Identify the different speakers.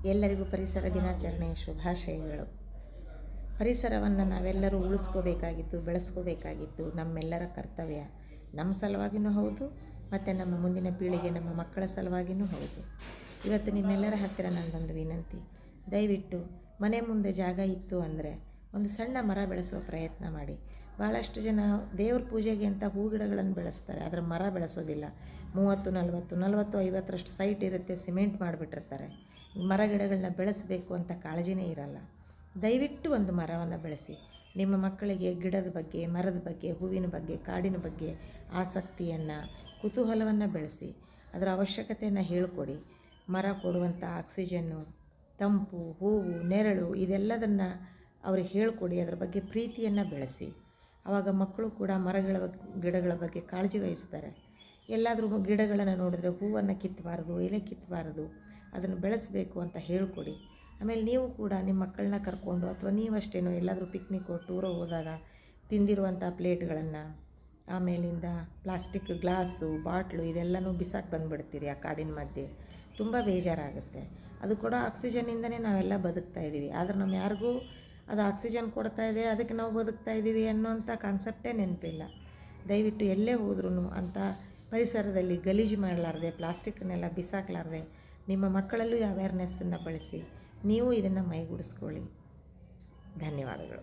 Speaker 1: ಎಲ್ಲರಿಗೂ ಪರಿಸರ ದಿನಾಚರಣೆಯ ಶುಭಾಶಯಗಳು. ಪರಿಸರವನ್ನು ನಾವೆಲ್ಲರೂ ಉಳಿಸ್ಕೋಬೇಕಾಗಿತ್ತು, ಬೆಳೆಸ್ಕೋಬೇಕಾಗಿತ್ತು. ನಮ್ಮೆಲ್ಲರ ಕರ್ತವ್ಯ. ನಮ್ಮ ಸಲುವಾಗಿಯೂ ಹೌದು ಮತ್ತು ನಮ್ಮ ಮುಂದಿನ ಪೀಳಿಗೆ, ನಮ್ಮ ಮಕ್ಕಳ ಸಲುವಾಗಿಯೂ ಹೌದು. ಇವತ್ತು ನಿಮ್ಮೆಲ್ಲರ ಹತ್ತಿರ ನನ್ನದೊಂದು ವಿನಂತಿ. ದಯವಿಟ್ಟು ಮನೆ ಮುಂದೆ ಜಾಗ ಇತ್ತು ಅಂದರೆ ಒಂದು ಸಣ್ಣ ಮರ ಬೆಳೆಸುವ ಪ್ರಯತ್ನ ಮಾಡಿ. ಭಾಳಷ್ಟು ಜನ ದೇವ್ರ ಪೂಜೆಗೆ ಅಂತ ಹೂ ಗಿಡಗಳನ್ನು ಬೆಳೆಸ್ತಾರೆ, ಆದರೆ ಮರ ಬೆಳೆಸೋದಿಲ್ಲ. 30-40-50ರಷ್ಟು ಸೈಟ್ ಇರುತ್ತೆ, ಸಿಮೆಂಟ್ ಮಾಡಿಬಿಟ್ಟಿರ್ತಾರೆ. ಮರ ಗಿಡಗಳನ್ನ ಬೆಳೆಸಬೇಕು ಅಂತ ಕಾಳಜಿನೇ ಇರಲ್ಲ. ದಯವಿಟ್ಟು ಒಂದು ಮರವನ್ನು ಬೆಳೆಸಿ. ನಿಮ್ಮ ಮಕ್ಕಳಿಗೆ ಗಿಡದ ಬಗ್ಗೆ, ಮರದ ಬಗ್ಗೆ, ಹೂವಿನ ಬಗ್ಗೆ, ಕಾಡಿನ ಬಗ್ಗೆ ಆಸಕ್ತಿಯನ್ನು, ಕುತೂಹಲವನ್ನು ಬೆಳೆಸಿ. ಅದರ ಅವಶ್ಯಕತೆಯನ್ನು ಹೇಳಿಕೊಡಿ. ಮರ ಕೊಡುವಂಥ ಆಕ್ಸಿಜನ್ನು, ತಂಪು, ಹೂವು, ನೆರಳು ಇದೆಲ್ಲದನ್ನು ಅವ್ರಿಗೆ ಹೇಳಿಕೊಡಿ. ಅದರ ಬಗ್ಗೆ ಪ್ರೀತಿಯನ್ನು ಬೆಳೆಸಿ. ಆವಾಗ ಮಕ್ಕಳು ಕೂಡ ಗಿಡಗಳ ಬಗ್ಗೆ ಕಾಳಜಿ ವಹಿಸ್ತಾರೆ. ಎಲ್ಲಾದರೂ ಗಿಡಗಳನ್ನು ನೋಡಿದ್ರೆ ಹೂವನ್ನು ಕಿತ್ತಬಾರ್ದು, ಎಲೆ ಕಿತ್ತಬಾರ್ದು, ಅದನ್ನು ಬೆಳೆಸಬೇಕು ಅಂತ ಹೇಳಿಕೊಡಿ. ಆಮೇಲೆ ನೀವು ಕೂಡ ನಿಮ್ಮ ಮಕ್ಕಳನ್ನ ಕರ್ಕೊಂಡು ಅಥವಾ ನೀವಷ್ಟೇನೋ ಎಲ್ಲಾದರೂ ಪಿಕ್ನಿಕ್ಕೋ ಟೂರೋ ಹೋದಾಗ ತಿಂದಿರುವಂಥ ಪ್ಲೇಟ್ಗಳನ್ನು, ಆಮೇಲಿಂದ ಪ್ಲಾಸ್ಟಿಕ್ ಗ್ಲಾಸು, ಬಾಟ್ಲು ಇದೆಲ್ಲನೂ ಬಿಸಾಕಿ ಬಂದುಬಿಡ್ತೀರಿ ಆ ಕಾಡಿನ ಮಧ್ಯೆ. ತುಂಬ ಬೇಜಾರಾಗುತ್ತೆ. ಅದು ಕೂಡ ಆಕ್ಸಿಜನ್ನಿಂದನೇ ನಾವೆಲ್ಲ ಬದುಕ್ತಾ ಇದ್ದೀವಿ. ಆದರೆ ನಮ್ಮ ಯಾರಿಗೂ ಅದು ಆಕ್ಸಿಜನ್ ಕೊಡ್ತಾ ಇದೆ, ಅದಕ್ಕೆ ನಾವು ಬದುಕ್ತಾ ಇದ್ದೀವಿ ಅನ್ನೋಂಥ ಕಾನ್ಸೆಪ್ಟೇ ನೆನಪಿಲ್ಲ. ದಯವಿಟ್ಟು ಎಲ್ಲೇ ಹೋದ್ರೂ ಅಂಥ ಪರಿಸರದಲ್ಲಿ ಗಲೀಜು ಮಾಡಲಾರ್ದೆ, ಪ್ಲಾಸ್ಟಿಕ್ಕನ್ನೆಲ್ಲ ಬಿಸಾಕಲಾರ್ದೆ ನಿಮ್ಮ ಮಕ್ಕಳಲ್ಲೂ ಅವೇರ್ನೆಸ್ಸನ್ನು ಬಳಸಿ ನೀವು ಇದನ್ನು ಮೈಗೂಡಿಸ್ಕೊಳ್ಳಿ. ಧನ್ಯವಾದಗಳು.